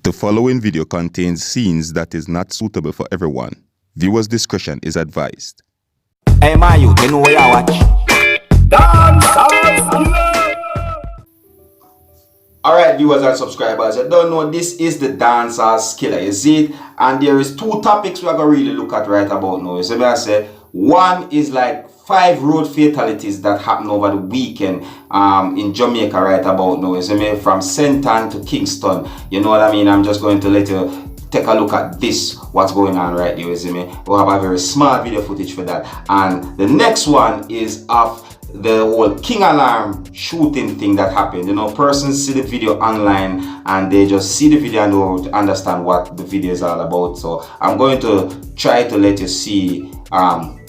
The following video contains scenes that is not suitable for everyone. Viewers' discretion is advised. Hey man, you know where I watch? Dancehall. Alright viewers and subscribers, you don't know this is the Dancehall Skilla, you see it? And there is two topics we are going to really look at right about now. You see what I say? One is like 5 road fatalities that happened over the weekend in Jamaica right about now. You see me? From St. Ann to Kingston. You know what I mean? I'm just going to let you take a look at this, what's going on right there. You see me? We'll have a very small video footage for that. And the next one is of the whole King Alarm shooting thing that happened. You know, persons see the video online and they just see the video and don't understand what the video is all about. So I'm going to try to let you see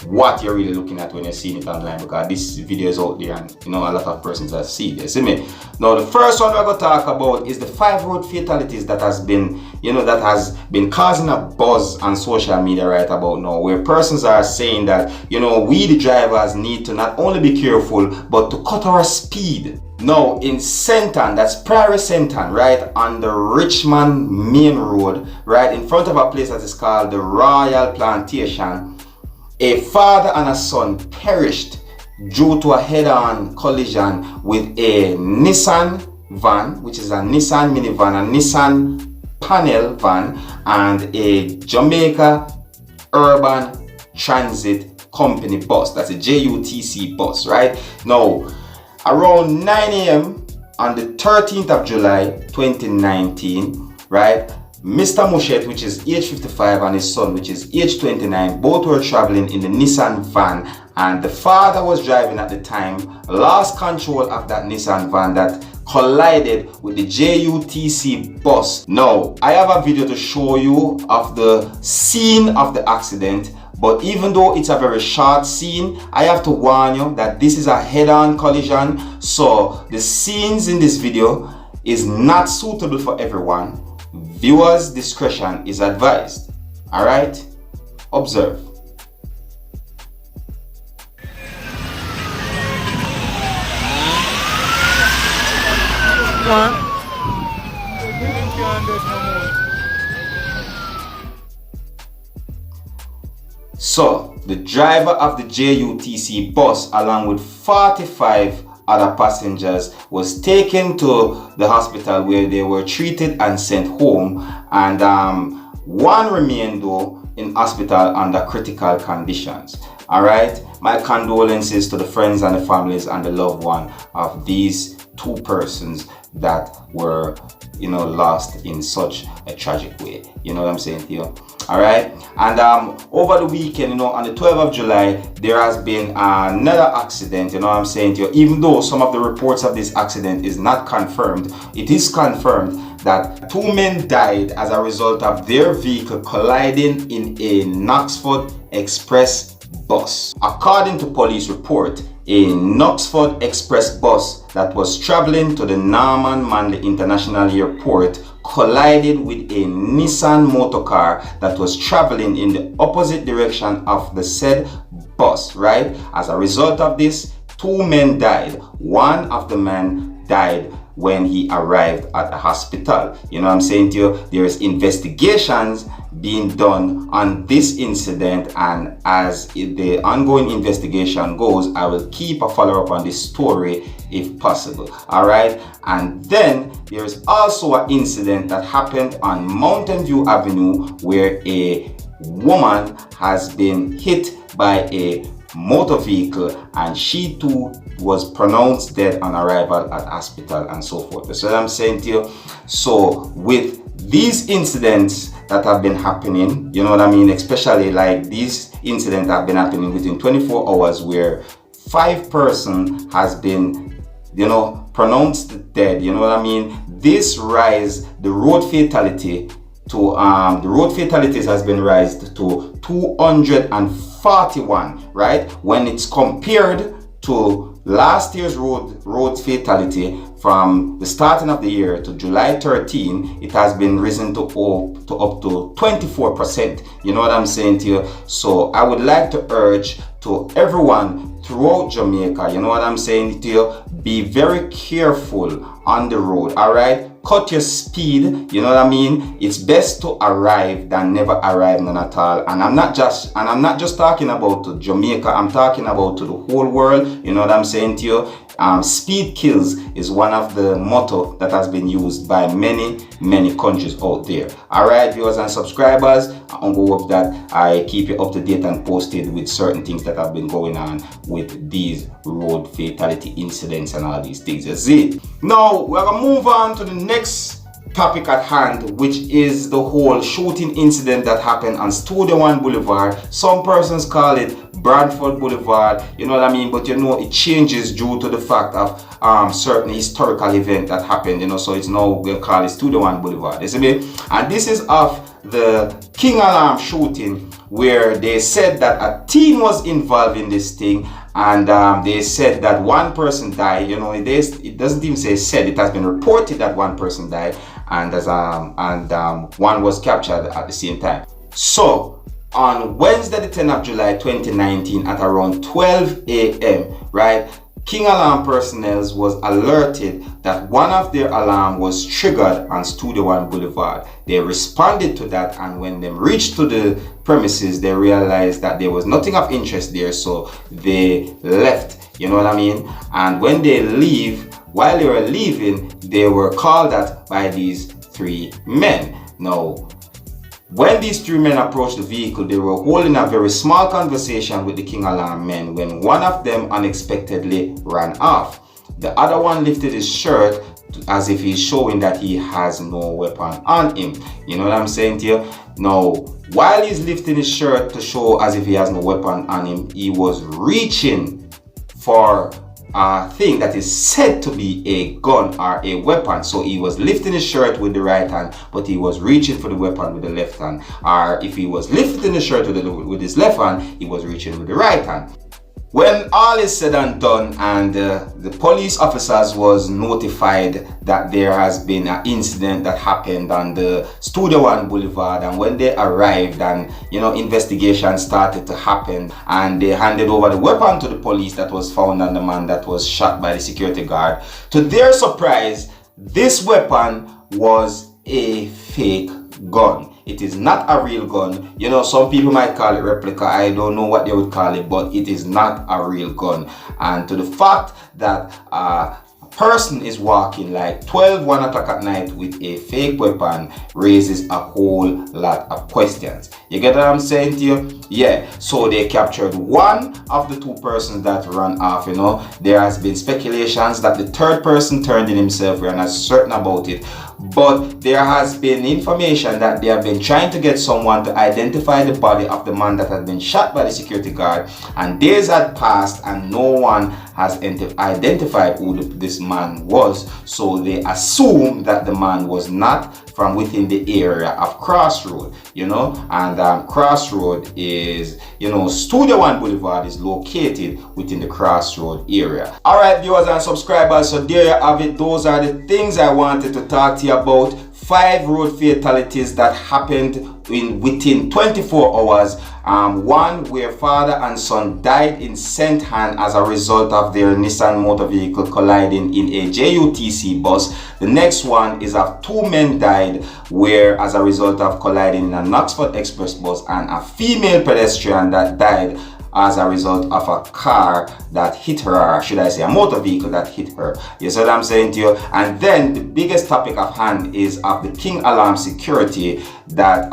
what you're really looking at when you're seeing it online, because this video is out there and you know a lot of persons that see it. You see me? Now the first one we're going to talk about is the 5 road fatalities that has been, you know, that has been causing a buzz on social media right about now, where persons are saying that, you know, we the drivers need to not only be careful but to cut our speed. Now in St. Ann, that's Prairie St. Ann, right on the Richmond main road, right in front of a place that is called the Royal Plantation, a father and a son perished due to a head-on collision with a Nissan van, which is a Nissan minivan, a Nissan panel van, and a Jamaica Urban Transit Company bus. That's a JUTC bus, right? Now, around 9 a.m. on the 13th of July 2019, right? Mr. Mushet, which is age 55, and his son, which is age 29, both were traveling in the Nissan van, and the father was driving at the time, lost control of that Nissan van that collided with the JUTC bus. Now, I have a video to show you of the scene of the accident, but even though it's a very short scene, I have to warn you that this is a head-on collision, so the scenes in this video is not suitable for everyone. Viewers' discretion is advised. Alright? Observe. So, the driver of the JUTC bus along with 45 other passengers was taken to the hospital where they were treated and sent home, and one remained though in hospital under critical conditions. All right, my condolences to the friends and the families and the loved one of these 2 persons that were, you know, lost in such a tragic way. You know what I'm saying to you? All right, and over the weekend, you know, on the 12th of July, there has been another accident. You know what I'm saying to you? Even though some of the reports of this accident is not confirmed, it is confirmed that 2 men died as a result of their vehicle colliding in a Knoxford Express bus. According to police report, a Knoxford Express bus that was traveling to the Norman Manley International Airport collided with a Nissan motorcar that was traveling in the opposite direction of the said bus, right? As a result of this, 2 men died. One of the men died when he arrived at the hospital. You know what I'm saying to you? There is investigations being done on this incident, and as the ongoing investigation goes, I will keep a follow-up on this story if possible. All right, and then there is also an incident that happened on Mountain View Avenue where a woman has been hit by a motor vehicle, and she too was pronounced dead on arrival at hospital and so forth. So I'm saying to you, so with these incidents that have been happening, you know what I mean, especially like these incidents have been happening within 24 hours where 5 persons has been, you know, pronounced dead, you know what I mean, this rise the road fatality to the road fatalities has been raised to 241, right? When it's compared to last year's road fatality from the starting of the year to July 13, it has been risen to up to 24%. You know what I'm saying to you? So I would like to urge to everyone throughout Jamaica, you know what I'm saying to you, be very careful on the road. All right, cut your speed, you know what I mean? It's best to arrive than never arrive none at all. And I'm not just talking about to Jamaica, I'm talking about to the whole world, you know what I'm saying to you? Speed kills is one of the motto that has been used by many countries out there. Alright, viewers and subscribers, I hope that I keep you up to date and posted with certain things that have been going on with these road fatality incidents and all these things. That's it. Now we're gonna move on to the next topic at hand, which is the whole shooting incident that happened on Studio One Boulevard. Some persons call it Bradford Boulevard, you know what I mean, but you know it changes due to the fact of certain historical event that happened, you know, so it's now we'll call it Studio One Boulevard, you see me? And this is of the King Alarm shooting, where they said that a teen was involved in this thing, and they said that one person died. You know, it doesn't even say said, it has been reported that one person died, and one was captured at the same time. So on Wednesday the 10th of July 2019 at around 12 a.m. right, King Alarm personnel was alerted that one of their alarm was triggered on Studio One Boulevard. They responded to that, and when they reached to the premises, they realized that there was nothing of interest there, so they left, you know what I mean? And when they leave, while they were leaving, they were called at by these three men. Now, when these three men approached the vehicle, they were holding a very small conversation with the King Alarm men when one of them unexpectedly ran off. The other one lifted his shirt as if he's showing that he has no weapon on him. You know what I'm saying to you? Now, while he's lifting his shirt to show as if he has no weapon on him, he was reaching for a thing that is said to be a gun or a weapon. So he was lifting his shirt with the right hand, but he was reaching for the weapon with the left hand. Or if he was lifting the shirt with his left hand, he was reaching with the right hand. When all is said and done, and the police officers was notified that there has been an incident that happened on the Studio One Boulevard, and when they arrived, and you know, investigation started to happen, and they handed over the weapon to the police that was found on the man that was shot by the security guard. To their surprise, this weapon was a fake gun. It is not a real gun. You know, some people might call it replica. I don't know what they would call it, but it is not a real gun. And to the fact that a person is walking like 1 o'clock at night with a fake weapon raises a whole lot of questions. You get what I'm saying to you? Yeah, so they captured one of the two persons that ran off, you know. There has been speculations that the third person turned in himself. We are not certain about it. But there has been information that they have been trying to get someone to identify the body of the man that had been shot by the security guard, and days had passed and no one has identified who this man was. So they assume that the man was not from within the area of Crossroad, you know, and Crossroad is, you know, Studio One Boulevard is located within the Crossroad area. Alright, viewers and subscribers, so there you have it. Those are the things I wanted to talk to you about. 5 road fatalities that happened within 24 hours. One where father and son died in St. Ann as a result of their Nissan motor vehicle colliding in a JUTC bus. The next one is of 2 men died where as a result of colliding in an Oxford Express bus, and a female pedestrian that died as a result of a car that hit her, or should I say a motor vehicle that hit her. You see what I'm saying to you? And then the biggest topic of hand is of the King Alarm security, that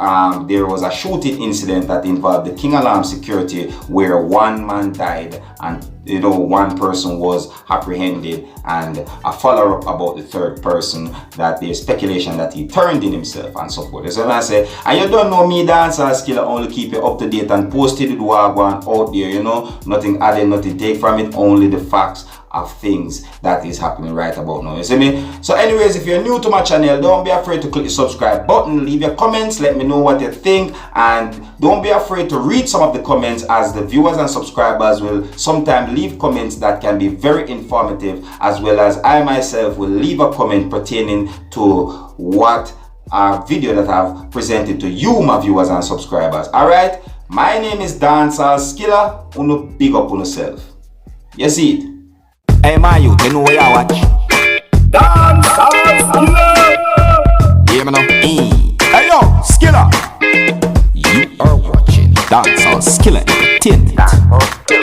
there was a shooting incident that involved the King Alarm security where 1 man died and, you know, 1 person was apprehended, and a follow-up about the 3rd person that there's speculation that he turned in himself and so forth. So I say, and you don't know me, DanceHall, only keep you up to date and posted with what going out there, you know, nothing added, nothing take from it, only the facts of things that is happening right about now. You see me? So anyways, if you're new to my channel, don't be afraid to click the subscribe button, leave your comments, let me know what you think, and don't be afraid to read some of the comments, as the viewers and subscribers will sometimes leave comments that can be very informative, as well as I myself will leave a comment pertaining to what video that I've presented to you, my viewers and subscribers. Alright, my name is DanceHall. Uno big up on yourself. You see it? Hey, my youth, you know where you watch? Dancehall. me now. Hey yo, Skilla. You are watching Dancehall Skilla Entertainment.